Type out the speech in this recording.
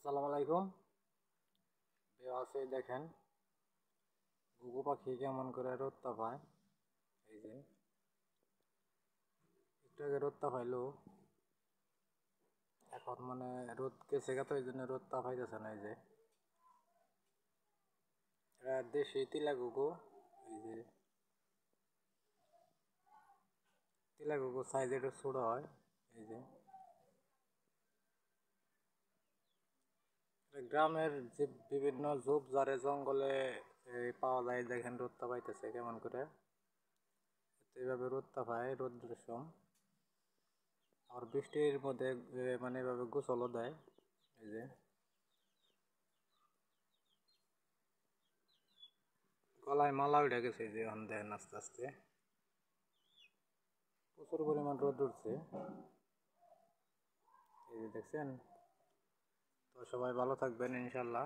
আসসালামু আলাইকুম। আছে দেখেন ঘুঘু পাখি কেমন করে রোদটা পায়। এই যে একটু আগে রোদটা পাইলো, এখন মানে রোদ গেছে গা, তো এই জন্য রোদটা পাইতেছে না। এই যে এরা দেশি তিলা ঘুঘু। এই যে তিলা ঘুঘু সাইজ একটু ছোট হয়। এই যে গ্রামের যে বিভিন্ন ঝোপঝাড়ে জঙ্গলে পাওয়া যায়। দেখেন রোদটা পাইতেছে কেমন করে, এইভাবে রোদটা পায় রোদ্রের সময়। আর বৃষ্টির মধ্যে মানে এভাবে গোসলও দেয়। এই যে গলায় মালা উঠে গেছে, যে এখন দেখেন আস্তে আস্তে প্রচুর পরিমাণ রোদ উঠছে। এই যে দেখছেন। তো সবাই ভালো থাকবেন ইনশাল্লাহ।